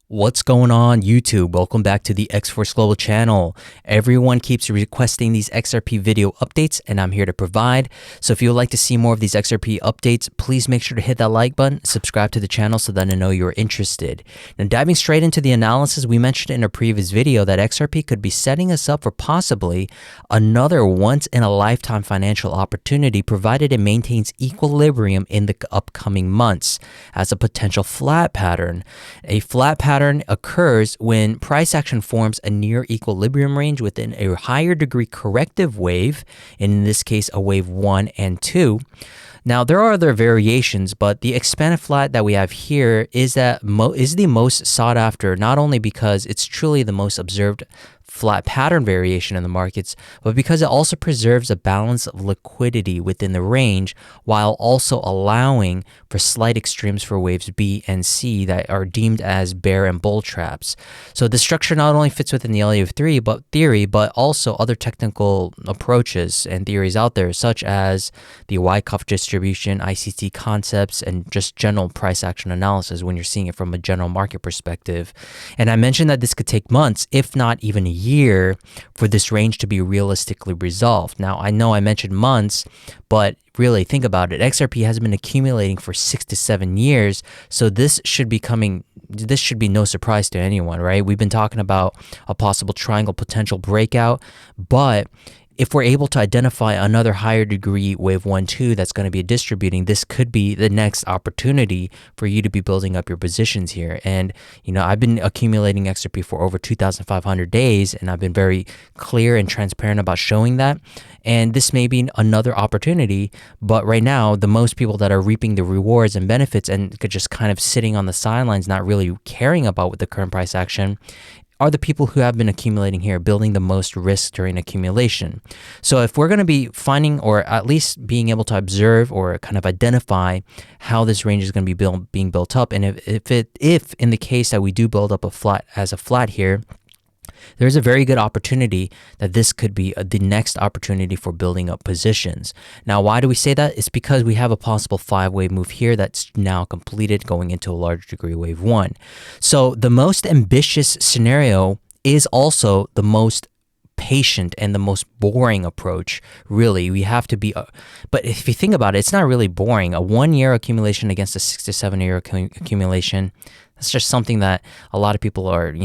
What's going on YouTube? Welcome back to the XForceGlobal channel. Everyone keeps requesting these XRP video updates and I'm here to provide. So if you would like to see more of these XRP updates, please make sure to hit that like button, subscribe to the channel so that I know you're interested. Now diving straight into the analysis, we mentioned in a previous video that XRP could be setting us up for possibly another once in a lifetime financial opportunity provided it maintains equilibrium in the upcoming months as a potential flat pattern. A flat pattern occurs when price action forms a near equilibrium range within a higher degree corrective wave, in this case a wave 1 and 2. Now, there are other variations, but the expanded flat that we have here is the most sought after, not only because it's truly the most observed flat pattern variation in the markets, but because it also preserves a balance of liquidity within the range while also allowing for slight extremes for waves B and C that are deemed as bear and bull traps. So the structure not only fits within the Elliott Wave theory, but also other technical approaches and theories out there, such as the Wyckoff distribution, ICT concepts, and just general price action analysis when you're seeing it from a general market perspective. And I mentioned that this could take months, if not even a year, for this range to be realistically resolved. Now, I know I mentioned months, but really think about it. XRP has been accumulating for 6 to 7 years, so this should be no surprise to anyone, right? We've been talking about a possible triangle potential breakout, but if we're able to identify another higher degree wave 1, 2 that's going to be distributing, this could be the next opportunity for you to be building up your positions here. And, I've been accumulating XRP for over 2,500 days, and I've been very clear and transparent about showing that. And this may be another opportunity, but right now, the most people that are reaping the rewards and benefits and just kind of sitting on the sidelines, not really caring about what the current price action, are the people who have been accumulating here, building the most risk during accumulation. So if we're going to be finding, or at least being able to observe or kind of identify how this range is going to be being built up, and if in the case that we do build up a flat here, there's a very good opportunity that this could be the next opportunity for building up positions. Now, why do we say that? It's because we have a possible 5-wave move here that's now completed, going into a large degree wave 1. So the most ambitious scenario is also the most patient and the most boring approach. Really, we have to be but if you think about it, it's not really boring. A 1-year accumulation against a 6 to 7-year accumulation, that's just something that a lot of people are,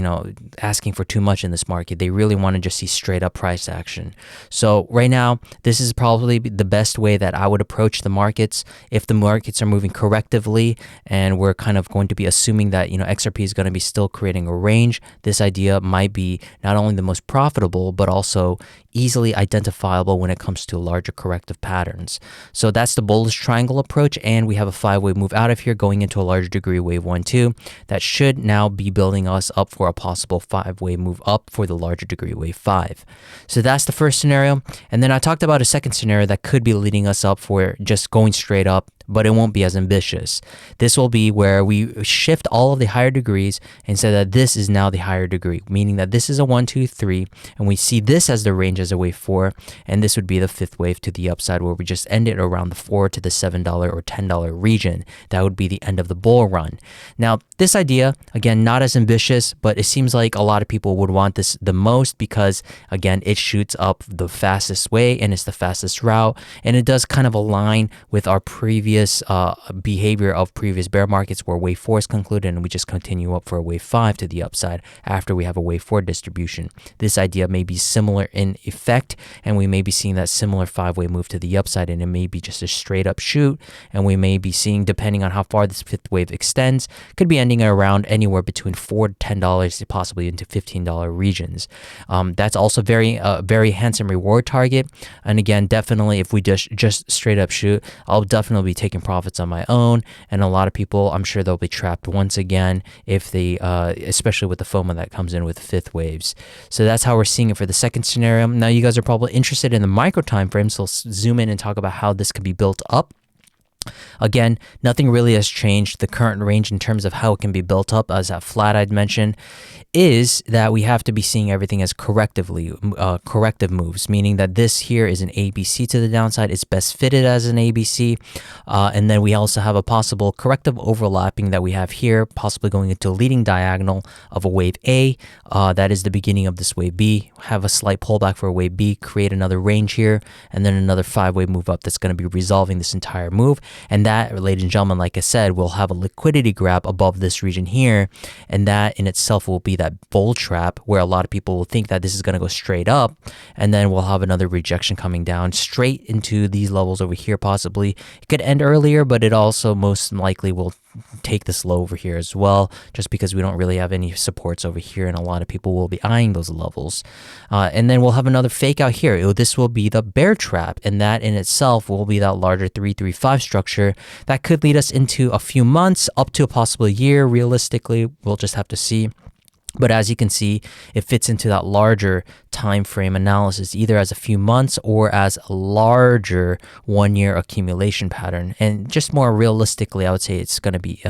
asking for too much in this market. They really want to just see straight up price action. So right now, this is probably the best way that I would approach the markets. If the markets are moving correctively and we're kind of going to be assuming that, XRP is going to be still creating a range, this idea might be not only the most profitable, but also easily identifiable when it comes to larger corrective patterns. So that's the bullish triangle approach, and we have a 5-wave move out of here going into a larger degree wave 1, 2 that should now be building us up for a possible 5-wave move up for the larger degree wave 5. So that's the first scenario. And then I talked about a second scenario that could be leading us up for just going straight up, but it won't be as ambitious. This will be where we shift all of the higher degrees and say that this is now the higher degree, meaning that this is a 1, 2, 3, and we see this as the range as a wave 4, and this would be the 5th wave to the upside, where we just end it around the $4 to the $7 or $10 region. That would be the end of the bull run. Now, this idea, again, not as ambitious, but it seems like a lot of people would want this the most because, again, it shoots up the fastest way and it's the fastest route, and it does kind of align with our previous behavior of previous bear markets, where wave 4 is concluded and we just continue up for a wave 5 to the upside after we have a wave 4 distribution. This idea may be similar in effect, and we may be seeing that similar 5-wave move to the upside, and it may be just a straight up shoot, and we may be seeing, depending on how far this 5th wave extends, could be ending around anywhere between $4 to $10, possibly into $15 regions. That's also very handsome reward target, and again, definitely if we just straight up shoot, I'll definitely be taking profits on my own, and a lot of people, I'm sure they'll be trapped once again if they especially with the FOMO that comes in with 5th waves. So that's how we're seeing it for the second scenario. Now you guys are probably interested in the micro time frame, so let's zoom in and talk about how this could be built up. Again, nothing really has changed. The current range in terms of how it can be built up, as that flat I'd mentioned, is that we have to be seeing everything as corrective moves, meaning that this here is an ABC to the downside. It's best fitted as an ABC. And then we also have a possible corrective overlapping that we have here, possibly going into a leading diagonal of a wave A. That is the beginning of this wave B. Have a slight pullback for a wave B, create another range here, and then another 5-wave move up that's going to be resolving this entire move. And that, ladies and gentlemen, like I said, will have a liquidity grab above this region here. And that in itself will be that bull trap where a lot of people will think that this is going to go straight up, and then we'll have another rejection coming down straight into these levels over here. Possibly it could end earlier, but it also most likely will take this low over here as well, just because we don't really have any supports over here, and a lot of people will be eyeing those levels. And then we'll have another fake out here. This will be the bear trap, and that in itself will be that larger 335 structure that could lead us into a few months up to a possible year. Realistically, we'll just have to see. But as you can see, it fits into that larger time frame analysis, either as a few months or as a larger 1-year accumulation pattern. And just more realistically, I would say it's going to be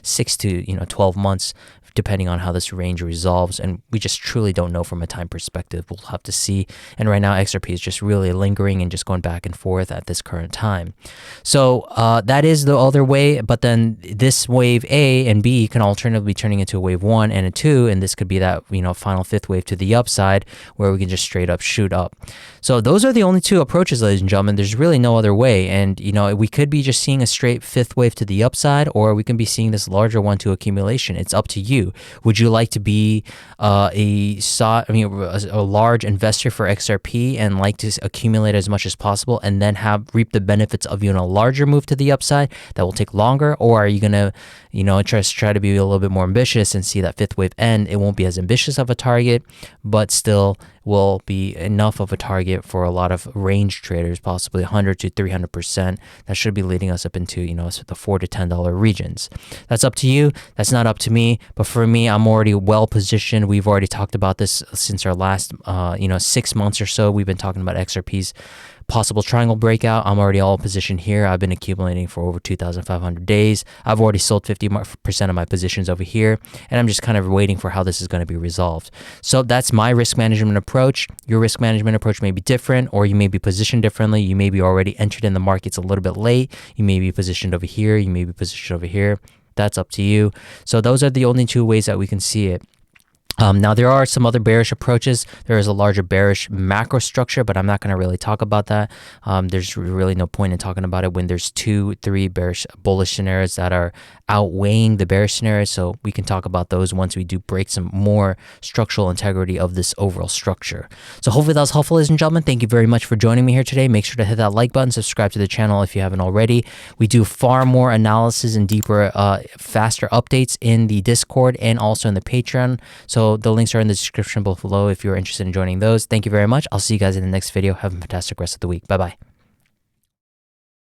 6 to 12 months, depending on how this range resolves. And we just truly don't know from a time perspective. We'll have to see. And right now, XRP is just really lingering and just going back and forth at this current time. So that is the other way. But then this wave A and B can alternatively be turning into a wave 1 and a 2. And this could be that, final 5th wave to the upside where we can just straight up shoot up. So those are the only two approaches, ladies and gentlemen. There's really no other way. And, we could be just seeing a straight 5th wave to the upside, or we can be seeing this larger one to accumulation. It's up to you. Would you like to be a large investor for XRP and like to accumulate as much as possible and then reap the benefits of a larger move to the upside that will take longer? Or are you gonna try to be a little bit more ambitious and see that 5th wave end? It won't be as ambitious of a target, but still will be enough of a target for a lot of range traders, possibly 100 to 300%. That should be leading us up into the $4 to $10 regions. That's up to you. That's not up to me. But for me, I'm already well positioned. We've already talked about this since our last 6 months or so. We've been talking about XRP's possible triangle breakout. I'm already all positioned here. I've been accumulating for over 2,500 days. I've already sold 50% of my positions over here, and I'm just kind of waiting for how this is going to be resolved. So that's my risk management approach. Your risk management approach may be different, or you may be positioned differently. You may be already entered in the markets a little bit late. You may be positioned over here. You may be positioned over here. That's up to you. So those are the only two ways that we can see it. Now, there are some other bearish approaches. There is a larger bearish macro structure, but I'm not going to really talk about that. There's really no point in talking about it when there's 2, 3 bullish scenarios that are outweighing the bearish scenarios. So we can talk about those once we do break some more structural integrity of this overall structure. So hopefully that was helpful, ladies and gentlemen. Thank you very much for joining me here today. Make sure to hit that like button, subscribe to the channel if you haven't already. We do far more analysis and deeper, faster updates in the Discord and also in the Patreon. So the links are in the description below if you're interested in joining those. Thank you very much. I'll see you guys in the next video. Have a fantastic rest of the week. Bye-bye.